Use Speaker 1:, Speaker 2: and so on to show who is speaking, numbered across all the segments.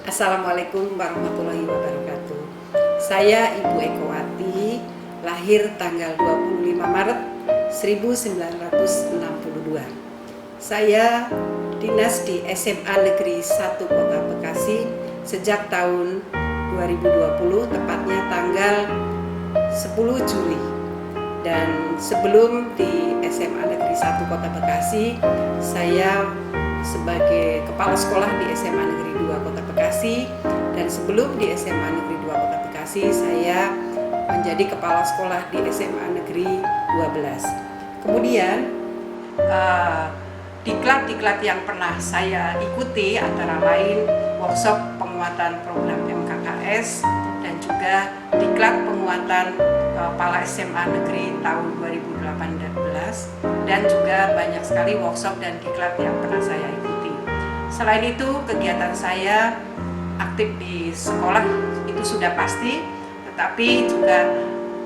Speaker 1: Assalamualaikum warahmatullahi wabarakatuh. Saya Ibu Ekowati, lahir tanggal 25 Maret 1962. Saya dinas di SMA Negeri 1 Kota Bekasi sejak tahun 2020, tepatnya tanggal 10 Juli. Dan sebelum di SMA Negeri 1 Kota Bekasi, saya sebagai kepala sekolah di SMA Negeri 2 Kota Bekasi, dan sebelum di SMA Negeri 2 Kota Bekasi saya menjadi kepala sekolah di SMA Negeri 12. Kemudian diklat-diklat yang pernah saya ikuti antara lain workshop penguatan program MKKS dan juga diklat penguatan Kepala SMA Negeri tahun 2018, dan juga banyak sekali workshop dan diklat yang pernah saya ikuti. Selain itu, kegiatan saya aktif di sekolah itu sudah pasti, tetapi juga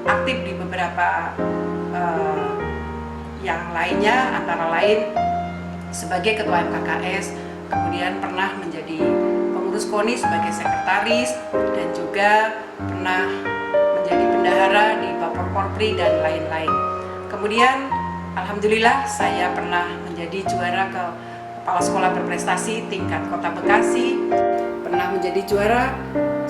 Speaker 1: aktif di beberapa yang lainnya, antara lain sebagai ketua MKKS, kemudian pernah menjadi pengurus KONI sebagai sekretaris, dan juga pernah menjadi bendahara di Bapor Porpri dan lain-lain. Kemudian alhamdulillah saya pernah menjadi juara kepala sekolah berprestasi tingkat Kota Bekasi, pernah menjadi juara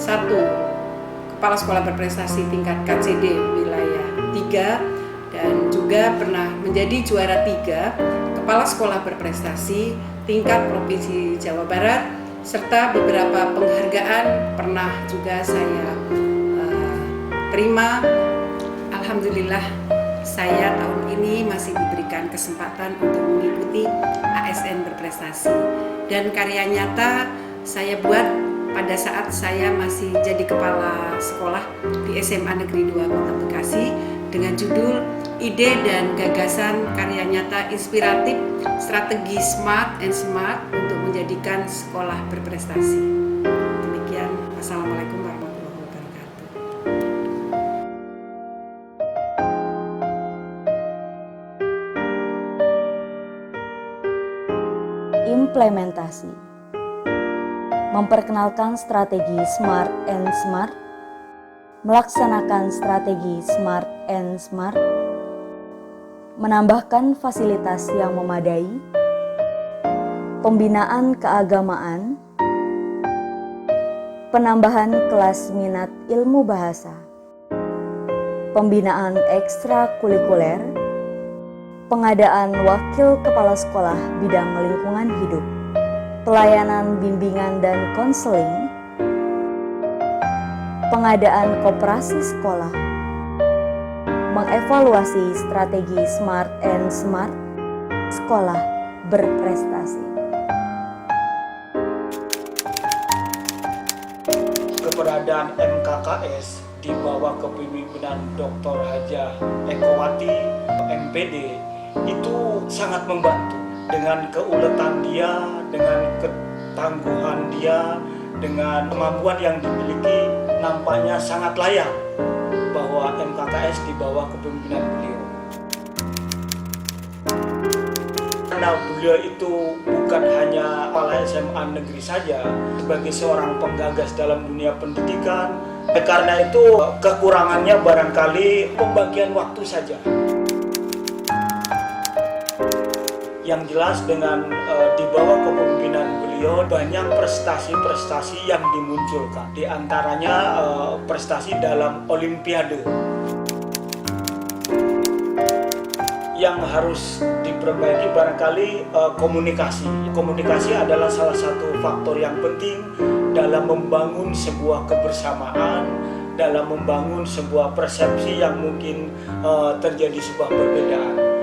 Speaker 1: 1 kepala sekolah berprestasi tingkat KCD wilayah 3, dan juga pernah menjadi juara 3 kepala sekolah berprestasi tingkat Provinsi Jawa Barat, serta beberapa penghargaan pernah juga saya terima. Alhamdulillah saya tahun ini masih diberikan kesempatan untuk mengikuti ASN berprestasi, dan karya nyata saya buat pada saat saya masih jadi kepala sekolah di SMA Negeri 2 Kota Bekasi dengan judul Ide dan Gagasan Karya Nyata Inspiratif Strategi Smart and Smart untuk Menjadikan Sekolah Berprestasi. Demikian, Assalamualaikum warahmatullahi wabarakatuh.
Speaker 2: Implementasi. Memperkenalkan strategi Smart and Smart, melaksanakan strategi Smart and Smart, menambahkan fasilitas yang memadai, pembinaan keagamaan, penambahan kelas minat ilmu bahasa, pembinaan ekstrakurikuler, pengadaan wakil kepala sekolah bidang lingkungan hidup, pelayanan bimbingan dan konseling, pengadaan koperasi sekolah, mengevaluasi strategi Smart and Smart, sekolah berprestasi.
Speaker 3: Keberadaan MKKS di bawah kepemimpinan Dr. Hajah Ekowati, MPD, itu sangat membantu. Dengan keuletan dia, dengan ketangguhan dia, dengan kemampuan yang dimiliki, nampaknya sangat layak bahwa MKKS di bawah kepemimpinan beliau. Karena beliau itu bukan hanya kepala SMA negeri saja, sebagai seorang penggagas dalam dunia pendidikan. Karena itu kekurangannya barangkali pembagian waktu saja. Yang jelas dengan di bawah kepemimpinan beliau banyak prestasi-prestasi yang dimunculkan. Di antaranya prestasi dalam Olimpiade. Yang harus diperbaiki barangkali komunikasi. Komunikasi adalah salah satu faktor yang penting dalam membangun sebuah kebersamaan, dalam membangun sebuah persepsi yang mungkin terjadi sebuah perbedaan.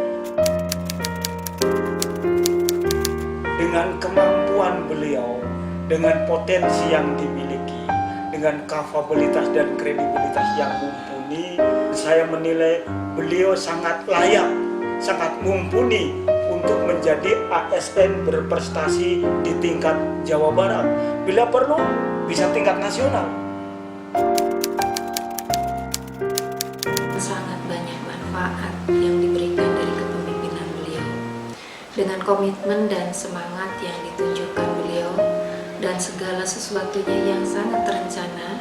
Speaker 3: Dengan kemampuan beliau, dengan potensi yang dimiliki, dengan kapabilitas dan kredibilitas yang mumpuni, saya menilai beliau sangat layak, sangat mumpuni untuk menjadi ASN berprestasi di tingkat Jawa Barat. Bila perlu, bisa tingkat nasional.
Speaker 4: Sangat banyak manfaat yang diberikan dari kepemimpinan beliau. Dengan komitmen dan semangat yang ditunjukkan beliau, dan segala sesuatunya yang sangat terencana,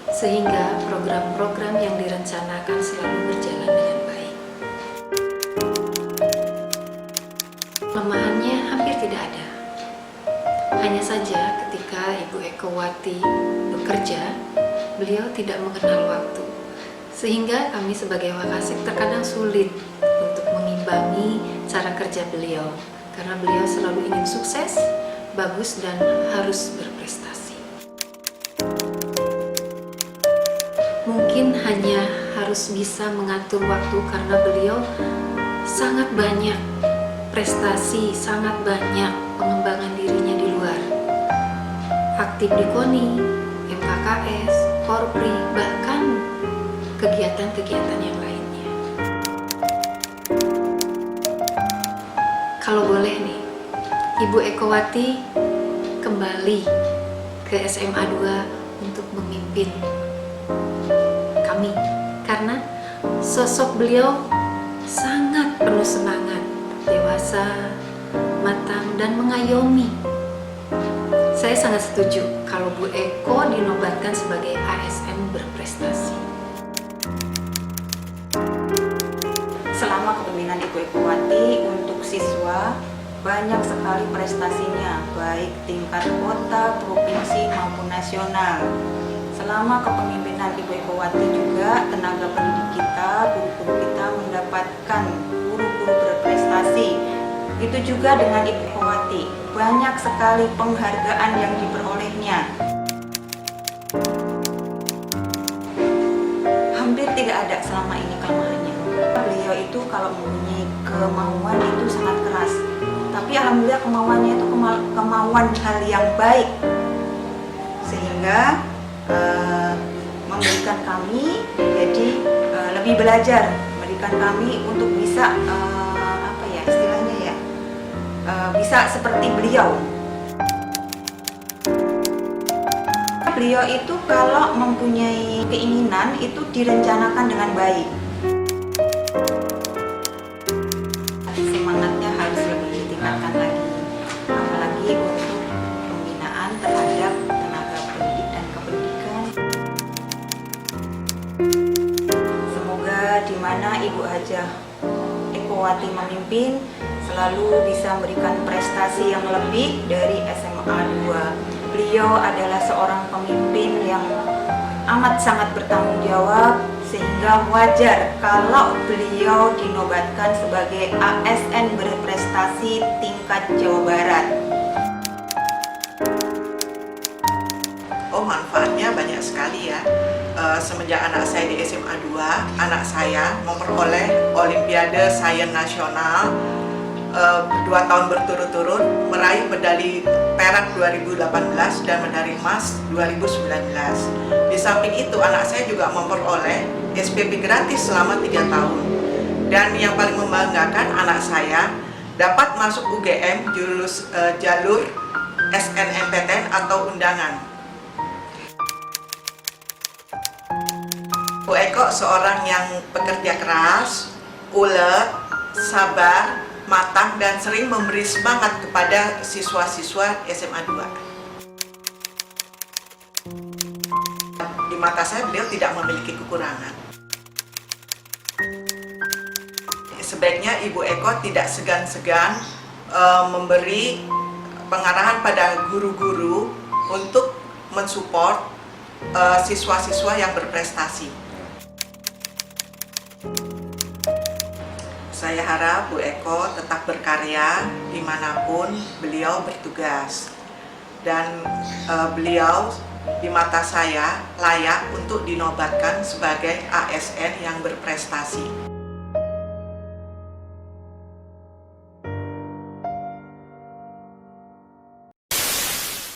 Speaker 4: sehingga program-program yang direncanakan selalu berjalan dengan baik. Kelemahannya hampir tidak ada. Hanya saja ketika Ibu Ekowati bekerja, beliau tidak mengenal waktu. Sehingga kami sebagai Wakasek terkadang sulit untuk mengimbangi cara kerja beliau. Karena beliau selalu ingin sukses, bagus, dan harus berprestasi. Mungkin hanya harus bisa mengatur waktu karena beliau sangat banyak prestasi, sangat banyak pengembangan dirinya di luar. Aktif di KONI, MKKS, Korpri, bahkan kegiatan-kegiatan yang lainnya. Kalau boleh nih, Ibu Ekowati kembali ke SMA 2 untuk memimpin kami. Karena sosok beliau sangat penuh semangat, dewasa, matang, dan mengayomi. Saya sangat setuju kalau Bu Eko dinobatkan sebagai ASN berprestasi.
Speaker 5: Selama kepemimpinan Ibu Ekowati untuk siswa, banyak sekali prestasinya, baik tingkat kota, provinsi, maupun nasional. Selama kepemimpinan Ibu Ekowati juga, tenaga pendidik kita, guru-guru kita mendapatkan guru-guru berprestasi. Itu juga dengan Ibu Ekowati, banyak sekali penghargaan yang diperolehnya. Hampir tidak ada selama ini kelemahannya. Beliau itu kalau mempunyai kemauan itu sangat keras, tapi alhamdulillah kemauannya itu kemauan hal yang baik, sehingga memberikan kami jadi lebih belajar, memberikan kami untuk bisa bisa seperti beliau. Beliau itu kalau mempunyai keinginan itu direncanakan dengan baik. Semangatnya harus lebih ditingkatkan lagi, apalagi untuk pembinaan terhadap tenaga pendidik dan kependidikan. Semoga di mana Ibu Hajah Ekowati memimpin selalu bisa memberikan prestasi yang lebih dari SMA 2. Beliau adalah seorang pemimpin yang amat sangat bertanggung jawab, sehingga wajar kalau beliau dinobatkan sebagai ASN berprestasi tingkat Jawa Barat.
Speaker 6: Oh, manfaatnya banyak sekali ya. Semenjak anak saya di SMA 2, anak saya memperoleh Olimpiade Sains Nasional 2 tahun berturut-turut, meraih medali perak 2018 dan medali emas 2019. Di samping itu, anak saya juga memperoleh SPP gratis selama 3 tahun. Dan yang paling membanggakan, anak saya dapat masuk UGM jalur SNMPTN atau undangan. Bu Eko seorang yang pekerja keras, ulet, sabar, matang, dan sering memberi semangat kepada siswa-siswa SMA 2. Di mata saya beliau tidak memiliki kekurangan. Sebaiknya Ibu Eko tidak segan-segan memberi pengarahan pada guru-guru untuk mensupport siswa-siswa yang berprestasi. Saya harap Bu Eko tetap berkarya dimanapun beliau bertugas. Dan beliau di mata saya layak untuk dinobatkan sebagai ASN yang berprestasi.